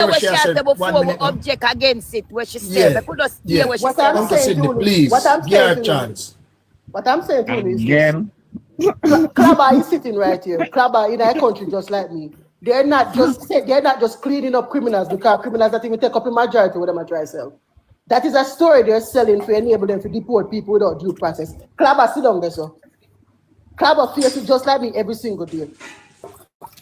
What she said before we object against it, what she said. We could just hear what she What said. I'm saying to please, what I'm give her saying a to chance. What I'm saying to you is this. Again, Clubber is sitting right here. Clubber in our country just like me. They're not just cleaning up criminals because criminals that even take up a majority with them at try sell. That is a story they're selling to enable them to deport people without due process. Clubber sit down there, so. Clubber faces just like me every single day.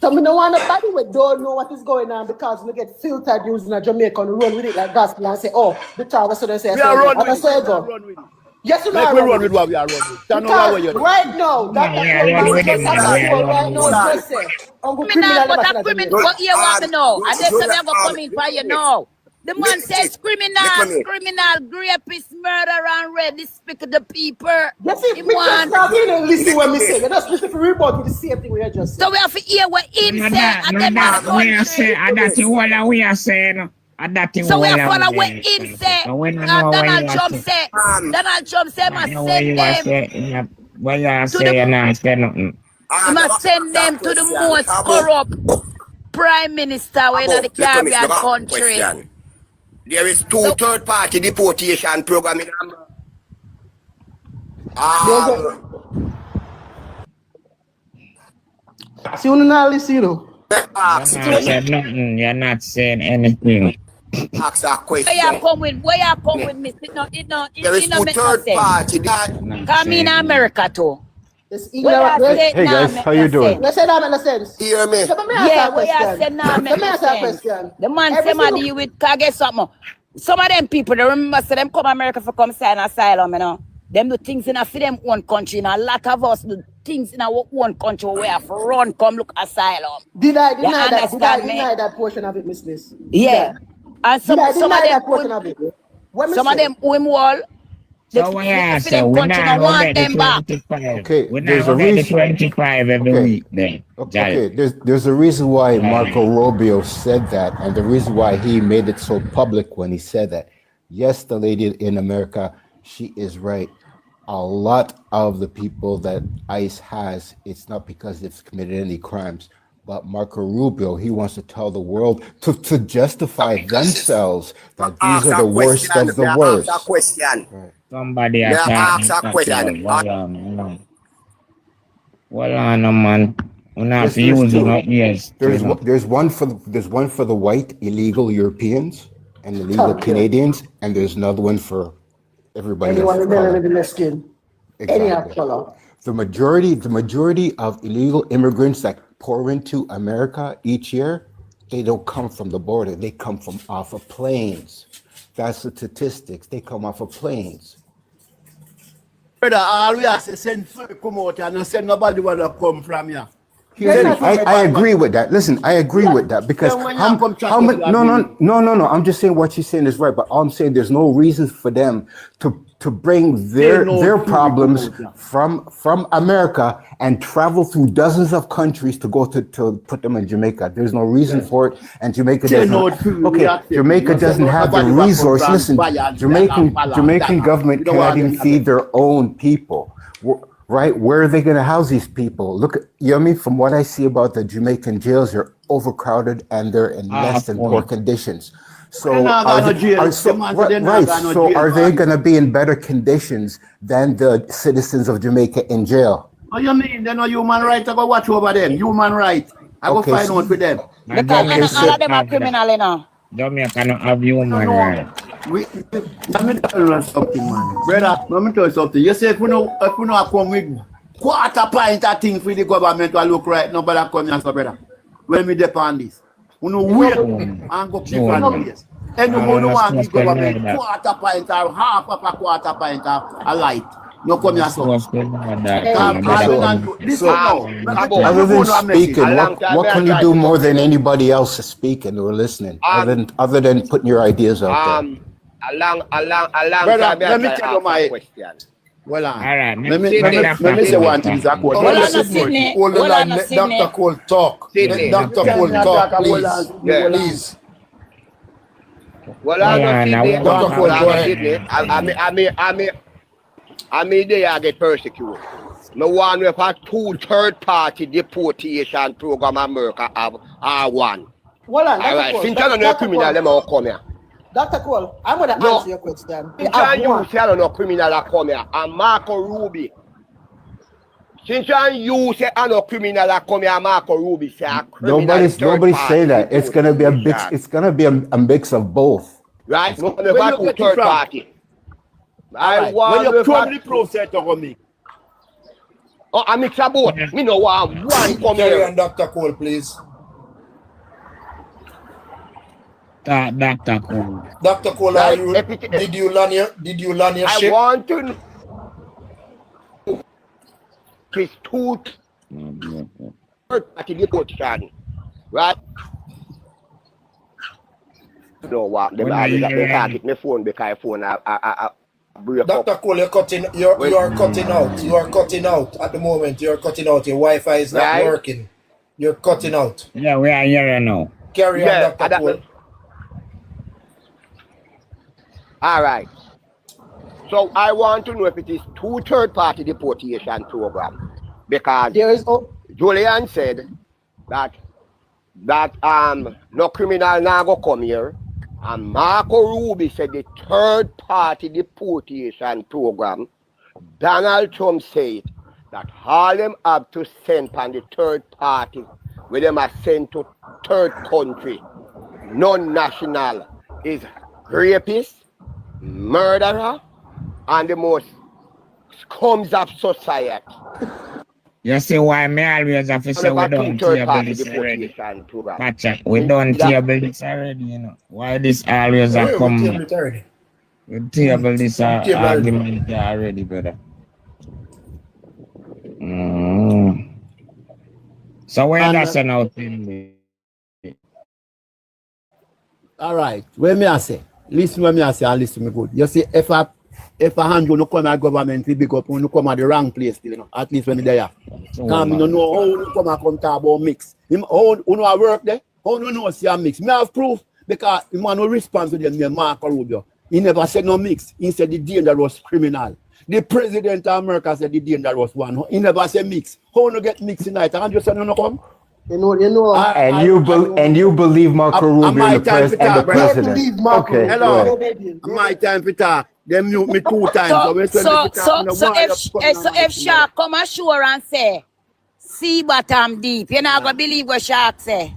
So me no want nobody we don't know what is going on because we get filtered using a Jamaica and run with it like gospel and say, oh, the child so they say, we are run with it. Yes, you know. Like we run with what we are running with. Don't know why you're right now, that but you want to know. And then some go come in for you know. The man says criminal, rapist, murder and red. This speak of the people. Yes, if me just not even listen what me say. You just listen to report with the same thing we are just saying. So we have to hear what him say and then that's what we are saying. And that's what we are saying. So we have to follow what him say. Donald Trump say. Donald Trump say must send them. What you are saying now say nothing. He must send them to the most corrupt prime minister in the Caribbean country. There is two third-party deportation program in America. See, you not listen, you know. You're not saying anything. Ask that question. Where you come with me? There is two third-party. Come in America too. Hey guys, how you doing? Let's say that makes sense. Hear me? Yeah, we are saying now make sense. The man say man you with get something. Some of them people, they remember say them come America for come sign asylum, you know. Them do things in a for them own country. And a lot of us do things in our own country where we have to run, come look asylum. Did I deny that portion of it, Miss Liz? Yeah. And some of them that portion of it. Some of them who wall. So we are saying we're not going to get the 25. Okay, we're there's not a going to reason. get the 25 every week then. Okay, there's a reason why Marco Rubio said that, and the reason why he made it so public when he said that. Yes, the lady in America, she is right. A lot of the people that ICE has, it's not because they've committed any crimes, but Marco Rubio, he wants to tell the world to justify themselves that these are the worst of the worst. Right. Somebody ask a question. Well, no man. We're not using it. Yes. There's one for the white illegal Europeans and illegal Canadians, and there's another one for everybody. Anyone with melanin skin. Exactly. Any color. The majority of illegal immigrants that pour into America each year, they don't come from the border. They come from off of planes. That's the statistics. They come off of planes. Brother, all we have to send come out and send nobody want to come from here. I agree with that. Listen, I agree with that because how much? No. I'm just saying what she's saying is right, but I'm saying there's no reason for them to bring their problems from America and travel through dozens of countries to go to put them in Jamaica. There's no reason for it, and Jamaica doesn't. Jamaica doesn't have the resource. Listen, Jamaican government cannot even feed their own people. Right? Where are they going to house these people? Look, you know what I mean? From what I see about the Jamaican jails, they're overcrowded and they're in less than poor conditions. So are they going to be in better conditions than the citizens of Jamaica in jail? What you mean? They're not human rights. I go watch over them. Human rights. I go find out with them. Because all of them are criminal, you know. Jamaica don't have human rights. Let me tell you something, man. Brother, let me tell you something. You say if we know come with quarter pint of thing for the government to look right, nobody come here, so brother. When we depend this. We know wait and go different place. Anyone who wants the government quarter pint or half of a quarter pint of a light. No come here, so. Other than speaking, what can you do more than anybody else is speaking or listening? Other than putting your ideas out there? Brother, let me tell you my question. Well, all right. Let me say one thing. Hold on, let Dr. Cole talk. Let Dr. Cole talk, please. Well, I'm Dr. Cole, I mean, they get persecuted. No one with a two third-party deportation program America have R1. Hold on, All right, since I don't know criminal, them all come here. Dr. Cole, I'm going to answer your question. Since I don't know criminal that come here, and Marco Ruby. Since you say I know criminal that come here, Marco Ruby say a criminal. Nobody say that. It's gonna be a mix. It's gonna be a mix of both. Right? No, never to third party. I want when you come the process of me. Oh, I mix a both. Me know one come Carry here. on, Dr. Cole, please. Dr. Cole. Dr. Cole, did you learn your ship? I want to know. It's two third party deportation. Right? No, what? They can't get my phone because phone I break Dr. up. Cole, you are cutting out. You are cutting out at the moment. You are cutting out. Your Wi-Fi is not working. You're cutting out. Yeah, we are here now. Carry on, Dr. Cole. All right. So I want to know if it is two third-party deportation program, because there is Julian said that no criminal now go come here, and Marco Ruby said the third-party deportation program. Donald Trump said that all them have to send on the third party, where them are sent to third country, non-national, is rapists, murderer, and the most scums of society. You see why me always have to say we don't table this already. Pacha, we don't table this already, you know. Why this always a come? We table this argument already, brother. So where that's an out in all right, where me I say? Listen when me I say, and listen me good. You see, if a hand no come at government, we big up, no come at the wrong place, you know. At least when they there. Because me no know how you come talk about mix. How you know I work there? How you know see a mix? Me have proof because the man no response to them, me Marco Rubio. He never said no mix. He said the dangerous criminal. The president of America said the dangerous one. He never said mix. How you get mix tonight? And just say no come. You know. And you believe Marco Rubio and the president. Okay. Hello. My time for talk. They mute me 2 times. So if Shark come ashore and say, sea bottom deep, you're not gonna believe what Shark say.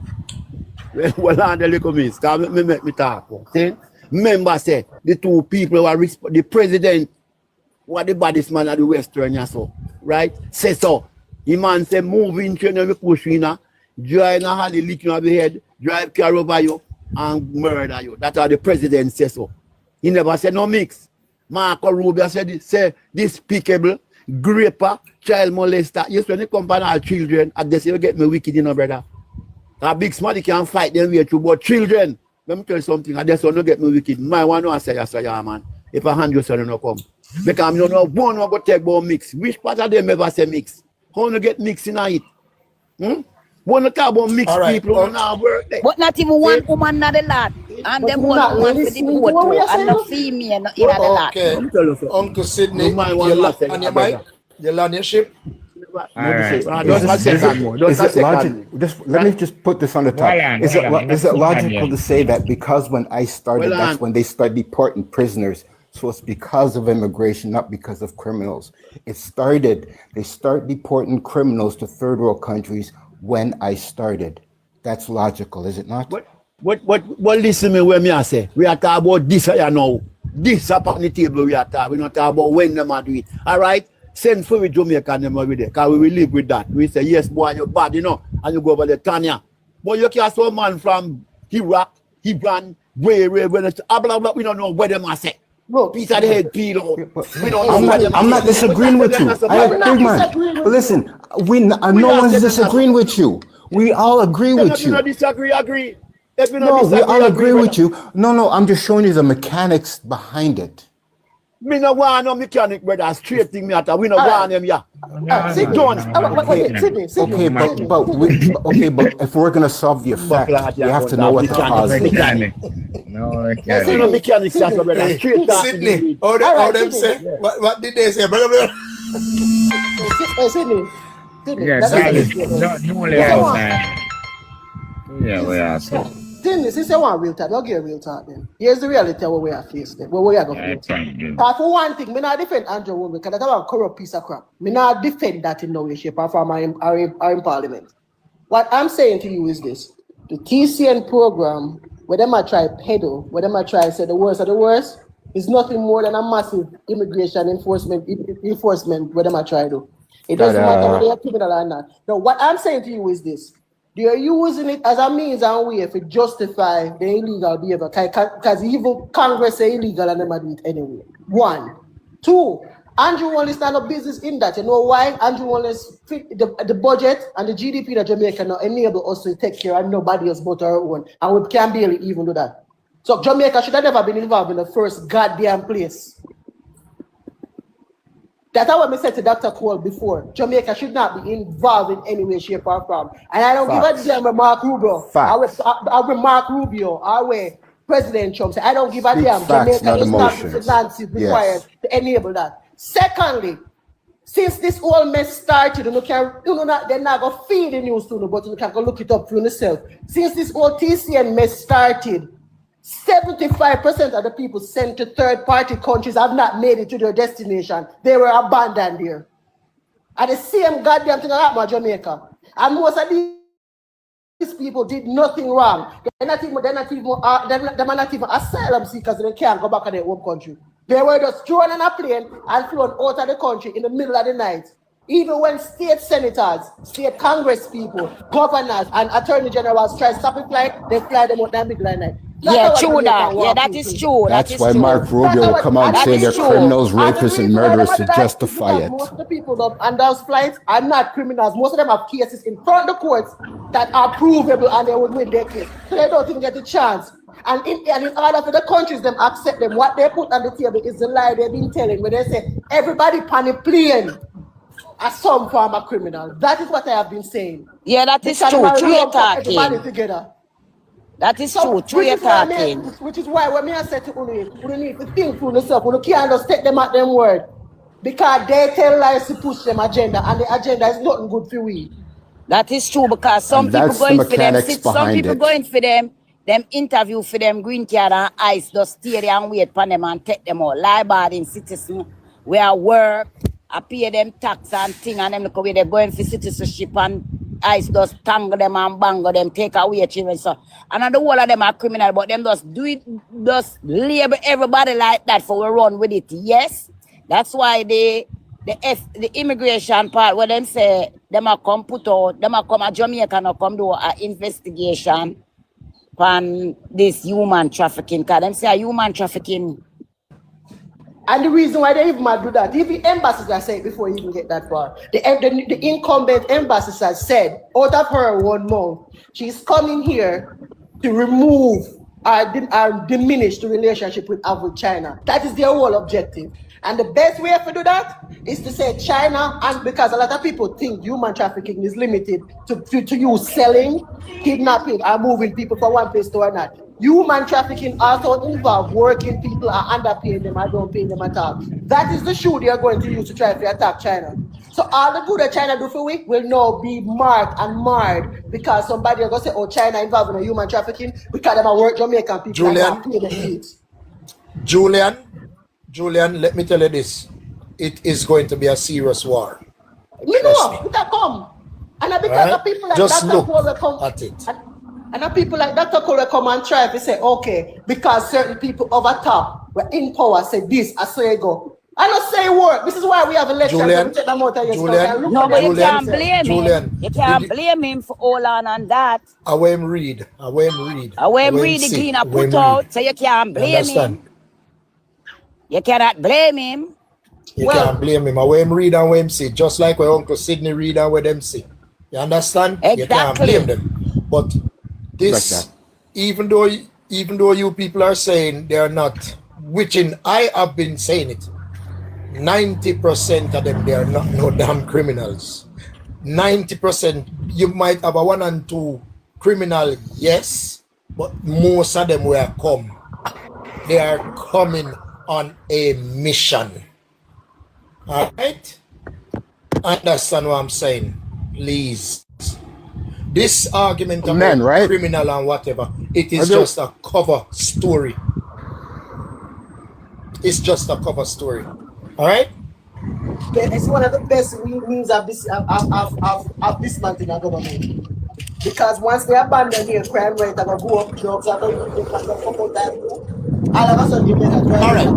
Well, on the little miss, because me make me talk. See? Remember, say the 2 people who are the president, what the baddest man of the Western, so right? Say so. The man say move in train and push in, drive a hand licking of the head, drive car over you and murder you. That's how the president says so. He never said no mix. Marco Rubio said say despicable, graper, child molester. Yes, when they come by our children, and they say you get me wicked, you know, brother. A big smarty can fight them way through, but children, let me tell you something, and that's why you get me wicked. My one no say yes, yeah, man. If a hand you say no come. Because you know one will go take about mix. Which part of them ever say mix? How you get mix in it? One talk about mixed people who now work there. But not even one woman not the lot. And them one for the photo and no female in the lot. Okay. Uncle Sydney, you land your ship. Let me just put this on the top. Is it logical to say that because when I started, that's when they start deporting prisoners? So it's because of immigration, not because of criminals. They start deporting criminals to third world countries when I started. That's logical, is it not? What listen me when me I say, we are talking about this here now. This up on the table we are talking. We not talking about when them are do it. All right? Send for the Jamaican them over there, because we will live with that. We say, yes, boy, you're bad, you know, and you go over there, Tanya. But you can't see a man from Iraq, Hebron, where, blah, blah, we don't know where them are say. Bro, piece of the head, peel. I'm not disagreeing with you. Listen, no one's disagreeing with you. We all agree with you. Agree. No, we all agree with you. No, I'm just showing you the mechanics behind it. Me no want no mechanic, brother. Straight thing me at. We no want them, yeah. Sydney. Okay, but if we're gonna solve the effect, you have to know what the cause is. No, mechanics, brother. Straight Sydney. How them say? What did they say, brother? Sydney. Yes, yeah, we are. Dennis, this is one real talk. Don't get real talk then. Here's the reality where we are faced then. Where we are going to go. For one thing, me not defend Andrew Women because that's a corrupt piece of crap. Me not defend that in no way, shape, or form are in parliament. What I'm saying to you is this. The TCN program, where them I try peddle, where them I try say the worst of the worst, is nothing more than a massive immigration enforcement where them I try to. It doesn't matter whether they're criminal or not. No, what I'm saying to you is this. They are using it as a means and way to justify the illegal behavior because even Congress say illegal and them do it anyway. 1. 2, Andrew Wallace not a business in that. You know why? Andrew Wallace fit the budget and the GDP that Jamaica now enable us to take care of nobody else but our own. And we can barely even do that. So Jamaica should have never been involved in the first goddamn place. That's what I said to Dr. Cole before. Jamaica should not be involved in any way, shape, or form. And I don't give a damn with Mark Rubio. I with Mark Rubio. I with President Trump. I don't give a damn. Jamaica is not the finances required to enable that. Secondly, since this whole mess started, they're not going to feed the news to you, but you can go look it up for yourself. Since this whole TCN mess started, 75% of the people sent to third-party countries have not made it to their destination. They were abandoned there. And the same goddamn thing happened in Jamaica. And most of these people did nothing wrong. They're not even asylum seekers, and they can't go back to their home country. They were just thrown on a plane and flown out of the country in the middle of the night. Even when state senators, state congress people, governors, and attorney generals try to stop a flight, they fly them out in the middle of the night. Yeah, true that. Yeah, that is true. That's why Mark Rubio will come out and say they're criminals, rapists, and murderers to justify it. Most of the people on those flights are not criminals. Most of them have cases in front of the courts that are provable and they would win their case. So they don't even get a chance. And in order for the countries them accept them, what they put on the table is the lie they've been telling when they say everybody on the plane are some form of criminal. That is what I have been saying. Yeah, that is true. True talking. Everybody together. That is true. True talking. Which is why when I said to you need to think through yourself. You can't just take them at them word. Because they tell lies to push them agenda, and the agenda is nothing good for we. That is true because some people going for them. Some people going for them interview for them green card and ICE just stay there and wait for them and take them out. Lie-abiding citizens where work, I pay them tax and thing and them look away they're going for citizenship and ICE just tangle them and bangle them, take away children. So and the whole of them are criminal, but them just do it, just label everybody like that for we run with it. Yes. That's why the immigration part where them say them are come put out, them are come a Jamaica and come do an investigation on this human trafficking, because them say human trafficking. And the reason why they even might do that, if the embassies have said before you even get that far, the incumbent embassy has said, out of her 1 month, she's coming here to remove or diminish the relationship with China. That is their whole objective. And the best way to do that is to say China, and because a lot of people think human trafficking is limited to you selling, kidnapping, or moving people from one place to another. Human trafficking also involves working people and underpaying them and don't pay them at all. That is the shoe they are going to use to try to attack China. So all the good that China do for we will now be marked and marred because somebody are going to say, oh, China involved in human trafficking because they work Jamaican people and pay them fees. Julian, let me tell you this. It is going to be a serious war. You know, it come. And because of people like just Dr. look Cole come, at it. And the people like Dr. Cole come and try to say, okay, because certain people over top were in power say this, I say go. I don't say word. This is why we have elections. No, but you can't blame him. You can't blame him for all on that. I will read the clean I put out, so you can't blame him. You cannot blame him. You can't blame him. I will read and when see, just like where Uncle Sidney read and where them see. You understand? Exactly. You can't blame them. But this, even though you people are saying they are not, which I have been saying it, 90% of them, they are not no damn criminals. 90%, you might have a 1 and 2 criminal, yes, but most of them will come. They are coming on a mission. All right? Understand what I'm saying? Please. This argument about Men, right? criminal and whatever, it is just a cover story. It's just a cover story. All right? It's one of the best means of this of dismantling our government. Because once they abandon the crime rate and go up drugs and they can go fuck out that, all of a sudden you make a drive. All right,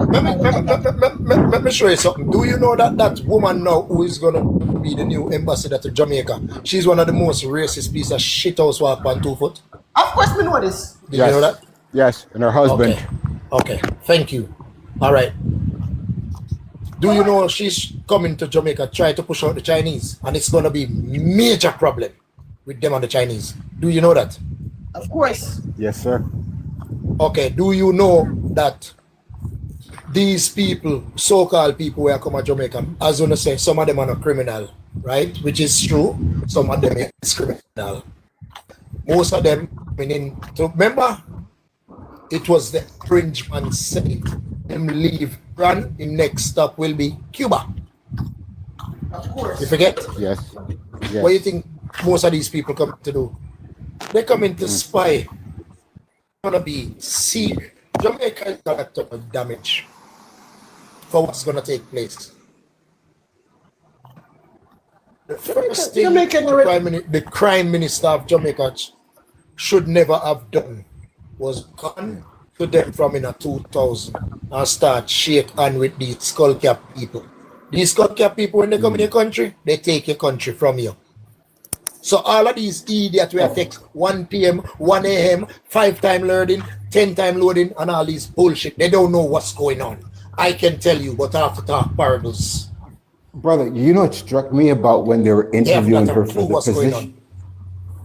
let me show you something. Do you know that that woman now who is going to be the new ambassador to Jamaica, she's one of the most racist piece of shit house walk on 2 foot? Of course we know this. Did you know that? Yes, and her husband. Okay, thank you. All right. Do you know she's coming to Jamaica, try to push out the Chinese, and it's going to be major problem with them and the Chinese. Do you know that? Of course. Yes, sir. Okay, do you know that these people, so-called people who are come to Jamaica, as you say, some of them are not criminal, right? Which is true. Some of them is criminal. Most of them, meaning, to remember, it was the French man said, them leave, run, the next stop will be Cuba. Of course. You forget? Yes. Yes. What do you think most of these people come to do? They come in to spy. Gonna be see Jamaica is gonna take damage for what's gonna take place. The first thing the crime minister of Jamaica should never have done was gone to them from in a 2000 and start shake hand with these skull cap people. These skull cap people, when they come in your country, they take your country from you. So all of these idiots will take 1 p.m., 1 a.m., 5-time loading, 10-time loading, and all these bullshit. They don't know what's going on. I can tell you, but I have to talk parables. Brother, you know what struck me about when they were interviewing her for the position?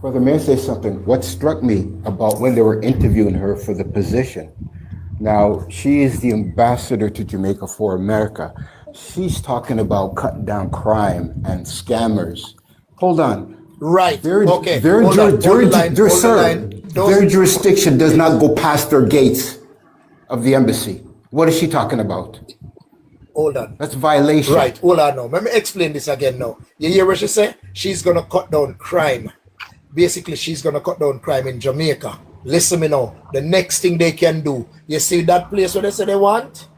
Brother, may I say something? What struck me about when they were interviewing her for the position? Now, she is the ambassador to Jamaica for America. She's talking about cutting down crime and scammers. Hold on. Right. Their jurisdiction does not go past their gates of the embassy. What is she talking about? Hold on. That's violation. Right. Hold on now. Let me explain this again now. You hear what she say? She's going to cut down crime. Basically, she's going to cut down crime in Jamaica. Listen me now. The next thing they can do, you see that place where they say they want?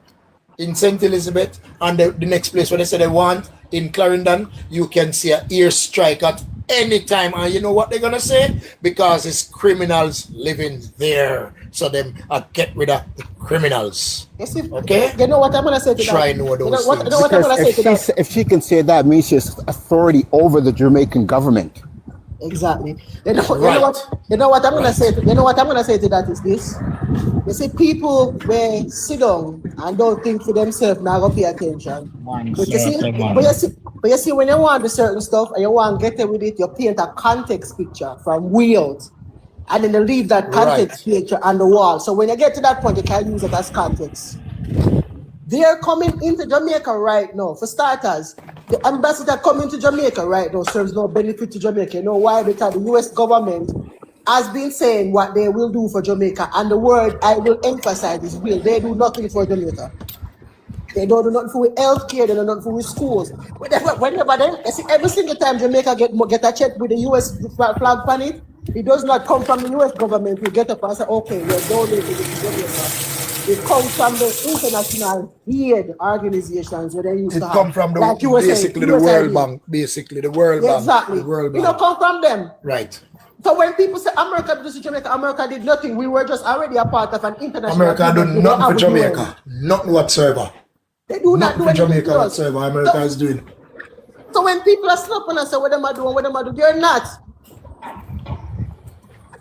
In St. Elizabeth, and the next place where they say they want, in Clarendon, you can see an airstrike at any time. And you know what they're going to say? Because it's criminals living there. So them get rid of the criminals. Yes, okay? You know what I'm going to say to that? Try know those things. You know what I'm going to say to that? If she can say that, means she has authority over the Jamaican government. Exactly. You know what I'm gonna say. You know what I'm gonna say to that is this. You see, people where sit down and don't think for themselves, now go pay attention. But you see, when you want the certain stuff and you want to get it with it, you paint a context picture from wheels, and then you leave that context picture on the wall. So when you get to that point, you can use it as context. They are coming into Jamaica right now. For starters, the ambassador coming to Jamaica right now serves no benefit to Jamaica. You know why? Because the US government has been saying what they will do for Jamaica. And the word I will emphasize is will. They do nothing for Jamaica. They don't do nothing for healthcare. They do nothing for schools. Whenever they, you see, every single time Jamaica get a check with the US flag on it, it does not come from the US government. We get up and say, okay, we're donating to Jamaica. It comes from the international aid organizations where they used to have. It comes from the, like basically the World Bank. Basically the World Bank. Exactly. The World Bank. It don't come from them. Right. So when people say America did this to Jamaica, America did nothing. We were just already a part of an international. America done nothing for Jamaica. Nothing whatsoever. They do not do anything for Jamaica whatsoever. America is doing. So when people are snapping and say what them are doing, they're not.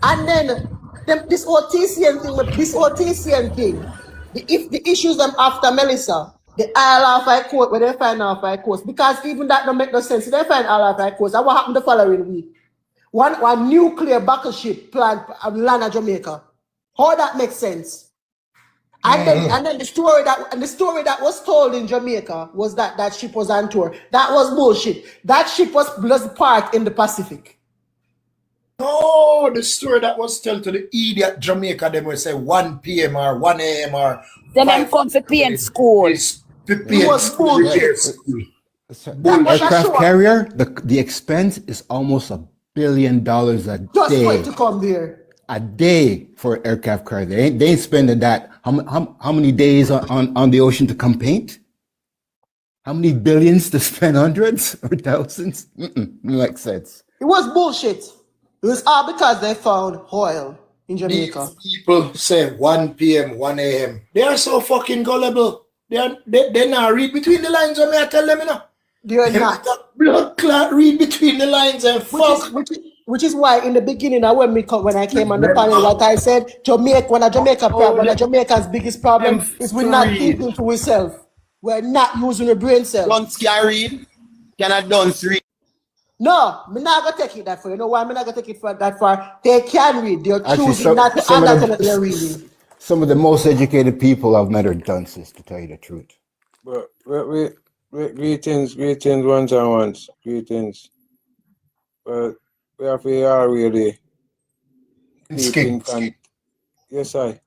And then this OTCN thing, if the issues them after Melissa, the ILR court, where they find ILR courts, because even that don't make no sense. They find ILR courts. That what happened the following week. One nuclear battleship plant land at Jamaica. How that makes sense? And then the story that was told in Jamaica was that ship was on tour. That was bullshit. That ship was parked in the Pacific. No, the story that was told to the idiot Jamaica, them will say 1 p.m. or 1 a.m. or then them come for paying school. It was bullshit. Aircraft carrier, the expense is almost $1 billion a Just day. for it to come there. A day for aircraft carrier. They ain't spending that. How many days on the ocean to come paint? How many billions to spend hundreds or thousands? Makes sense. It was bullshit. It was all because they found oil in Jamaica. These people say 1 p.m., 1 a.m. They are so fucking gullible. They not read between the lines when I tell them, you know. They are not. Blood clot read between the lines and fuck. Which is why in the beginning, when I came on the panel, like I said, one of Jamaica's biggest problem is we're not thinking to ourselves. We're not using the brain cells. Don't can read. Cannot don't read. No, I'm not gonna take it that far. You know why I'm not gonna take it that far? They can read. They're Actually, choosing not to understand that they're reading. Some of the most educated people I've met are dunces, to tell you the truth. But greetings, ones and ones. Greetings. But we have to are really yes, I.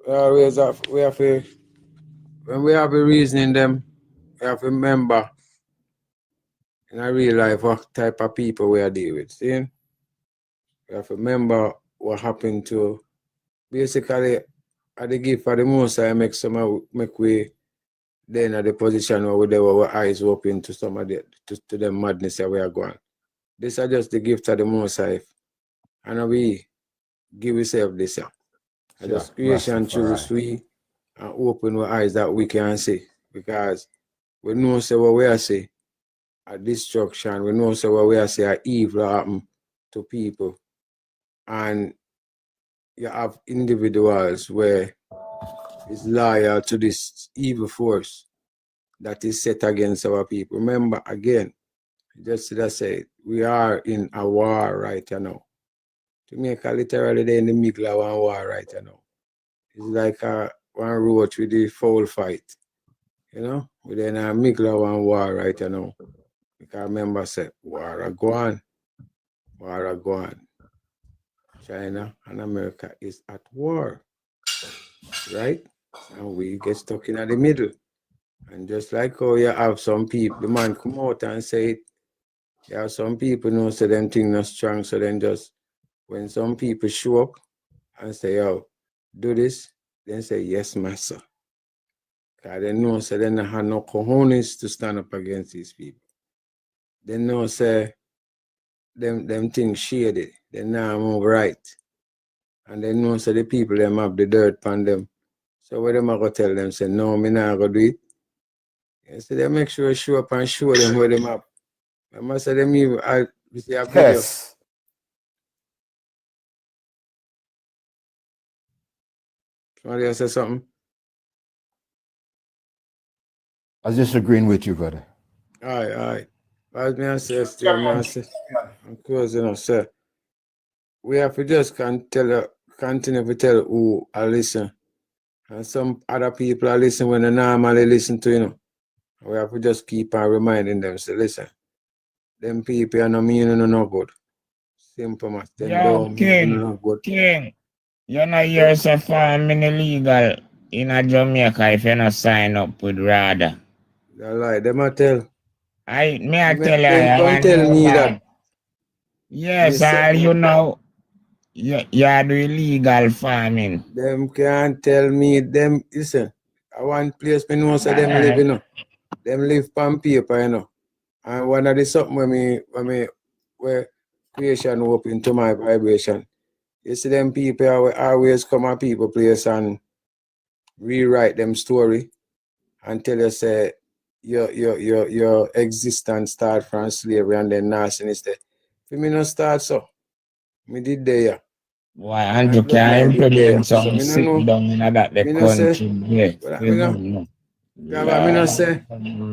We have to when we have a reasoning them, we have to remember in a real life what type of people we are dealing with. See? We have to remember what happened to basically at the gift for the most I make we then at the position where we were our eyes open to some of the to the madness that we are going. This are just the gift of the most high. And we give ourselves this. And just creation choose we and open our eyes that we can see. Because we know say what we are say a destruction, we know say what we are say a evil happen to people. And you have individuals where is loyal to this evil force that is set against our people. Remember again, just as I said, we are in a war right now. Jamaica literally they're in the middle of one war right now. It's like one roach with the foul fight. You know? We're in the middle of one war right now. Because remember say, war are gone. War are gone. China and America is at war. Right? And we get stuck in the middle. And just like how you have some people, the man come out and say it, you have some people know so them things not strong, so then just when some people show up and say, yo, do this, then say, yes, master. Because they know so they don't have no cojones to stand up against these people. They know say them things shady, they not move right. And they know so the people them have the dirt on them. So what them I go tell them, say, no, me not go do it. And so they make sure show up and show them where them up. I must say them even you see a video. Yes. Somebody else say something? I was just agreeing with you, brother. All right. As me and say, still, I'm closing up, sir. We have to just continue to tell who I listen. And some other people are listening when they normally listen to, you know. We have to just keep on reminding them, say, listen, them people are not meaning no good. Simple math. King, you know you're so farming illegal in a Jamaica if you not sign up with RADA. They lie, them a tell. I tell don't tell me that. Yes, you know, you do illegal farming. Them can't tell me, them, listen, I want place me know so them live, you know. Them live on paper, you know. And one of the something where creation open to my vibration. You see them people always come at people place and rewrite them story and tell you say your existence start from slavery and then nastiness there. For me not start so. Me did there. Why, and you can't implement some sit down in that the country.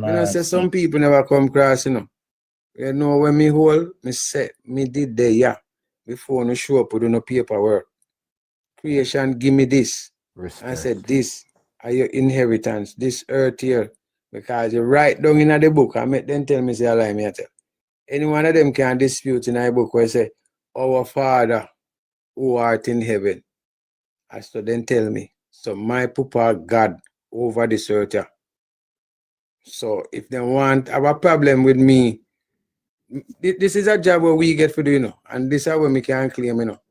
I say some people never come across, you know. You know when me hold, me say, me did there, yeah. Before no show up with no paperwork. Creation, give me this. Respect. I said, this are your inheritance, this earth here. Because you write down in the book, I make them tell me, say, I lie, me I tell. Any one of them can dispute in a book where say, our Father who art in heaven. I so then tell me, so my papa God over this earth here. So if they want have a problem with me this is a job where we get for do, you know, and this is where we can claim, you know.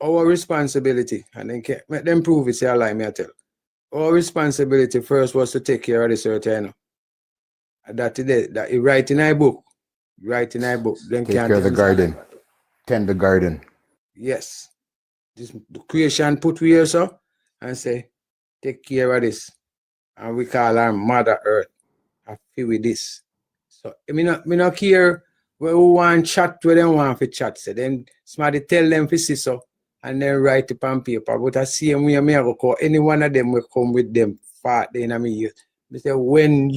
Our responsibility, and then let them prove it, say I lie, me I tell. Our responsibility first was to take care of this earth, you know. That you write in a book. Then take care of the garden. Tend the garden. Yes. This creation put we here, so, and say, take care of this. And we call our Mother Earth. I feel with this. So, me not care where we want chat, where they want to chat. So, then somebody tell them to see so, and then write it on paper. But I see them, I go call any one of them will come with them fat in a me. I say, when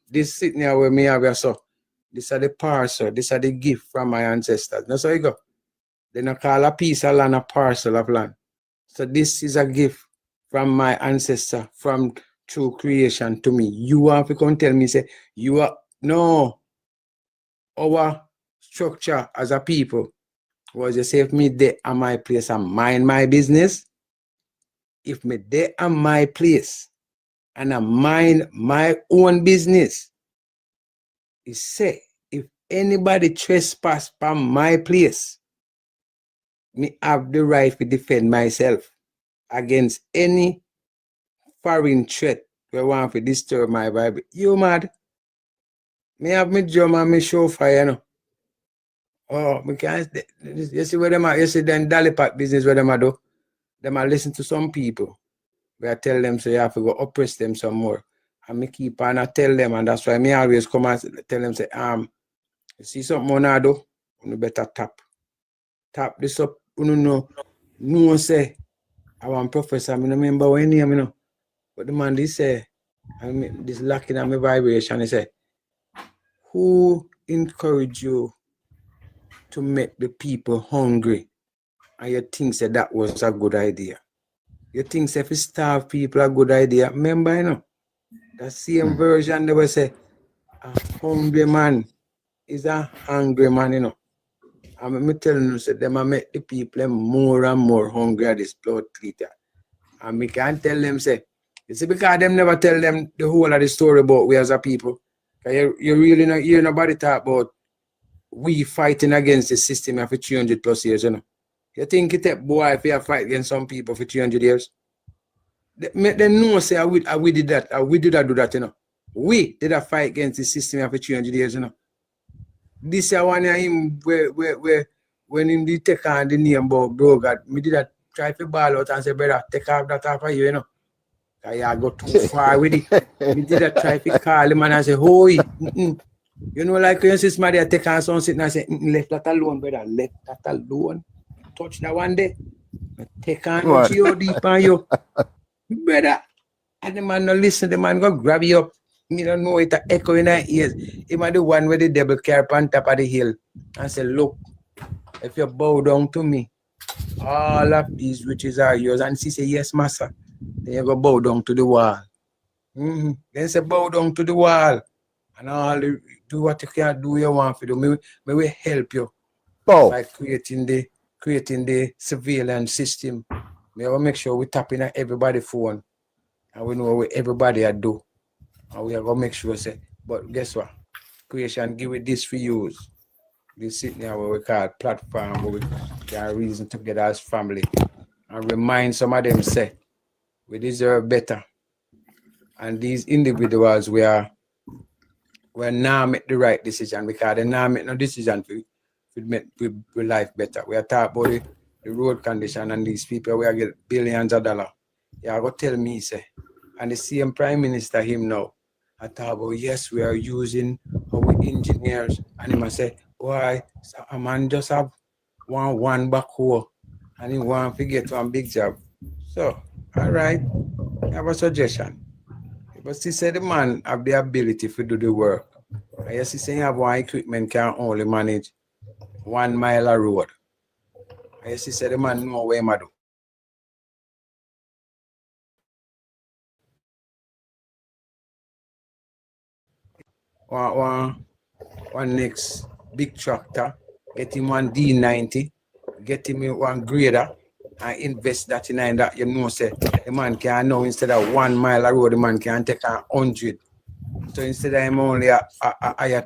this sitting here where me have so, this are the parcel, this are the gift from my ancestors. That's how you go. Then I call a piece of land a parcel of land. So this is a gift from my ancestor, from true creation to me. You have to come tell me, say, you are, no, our structure as a people was just say, if me there at my place and mind my business, if me there at my place and I mind my own business, it say, if anybody trespass from my place, me have the right to defend myself against any foreign threat we want to disturb my Bible. You mad? Me have me drum and me show fire, you know. Oh, me can't. You see what them are? You see them Dalipat business where them are do? Them are listen to some people. Where I tell them so you have to go oppress them some more. And me keep on I tell them, and that's why me always come and tell them say, you see something more now do? You better tap this up. You no say I want professor. I remember when name, you know. But the man this say, this lacking on my vibration. He say, who encourage you to make the people hungry? And you think say that was a good idea? You think say if you starve people a good idea? Remember, you know, that same version they will say, a hungry man is a hungry man, you know. And me telling you, say them make the people more and more hungry at this blood treater. And me can't tell them, say, you see, because them never tell them the whole of the story about we as a people. You really not hear nobody talk about we fighting against the system for 300 plus years, you know. You think it take boy if you fight against some people for 300 years? They know say we did that, we did do that, you know. We did a fight against the system for 300 years, you know. This is one of him where when him did take on the name about bro God, me did that try to ball out and say, brother, take off that off of you, you know. I go too far with it. Me did that try to call him and I say, hoy, you know, like when you see somebody take on something and I say, left that alone, brother, left that alone. Touch that one day. Take on you deep on you. Brother. And the man no listen, the man go grab you up. Me don't know it echo in our ears. He might the one with the devil carp on top of the hill and say, look, if you bow down to me, all of these riches are yours. And she say, yes, master. Then you go bow down to the wall. Then say, bow down to the wall. And all do what you can do, you want to do. Me will help you by creating the surveillance system. We will make sure we tap in at everybody's phone. And we know what everybody do. And we are going to make sure, say, but guess what? Creation give it this for use. This sitting here where we call platform, where we got a reason together as family. And remind some of them, say, we deserve better. And these individuals, we now make the right decision because they now make no decision to make life better. We are talking about the road condition and these people, we are get billions of dollars. Yeah, go tell me, say, and the same prime minister, him now, I talk about, yes, we are using our engineers. And he must say, why? So a man just have one backhoe and he want to get one big job. So, all right, I have a suggestion. But she said the man have the ability to do the work. I guess he say have one equipment can only manage 1 mile of road. I guess he said the man know where he do. One next big tractor, get him one D90, get him one grader, and invest that in that. You know, say the man can now instead of 1 mile of road, the man can take 100 So instead of him only a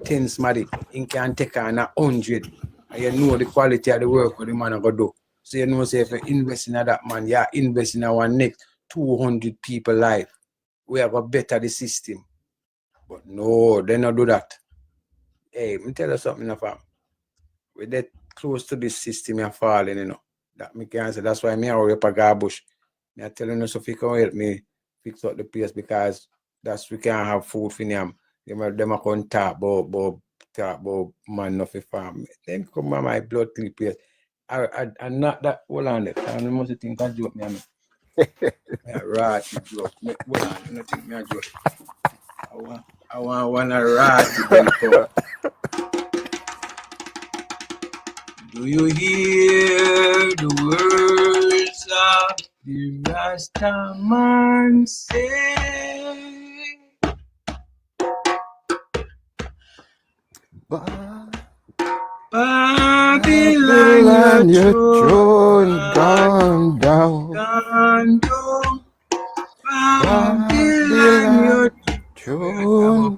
10 somebody, he can take on 100. And you know the quality of the work what the man go do. So you know say if you invest in that man, you invest in our next 200 people life. We have a better the system. But no, they don't do that. Hey, let me tell you something, fam. We're that close to this system you're falling, you know. That me can say. That's why me hurry up a garbage. Me telling you so if you can help me fix up the place because that's we can't have food for them. Them are going to talk about man no fi farm. Them come on my blood clean place. I not that hold on there. I must think I joke me. Right, joke. Hold on, I think me a joke. I want a rat. Do you hear the words of the Rasta man say? Babylon, your throne gone down. Babylon, your throne.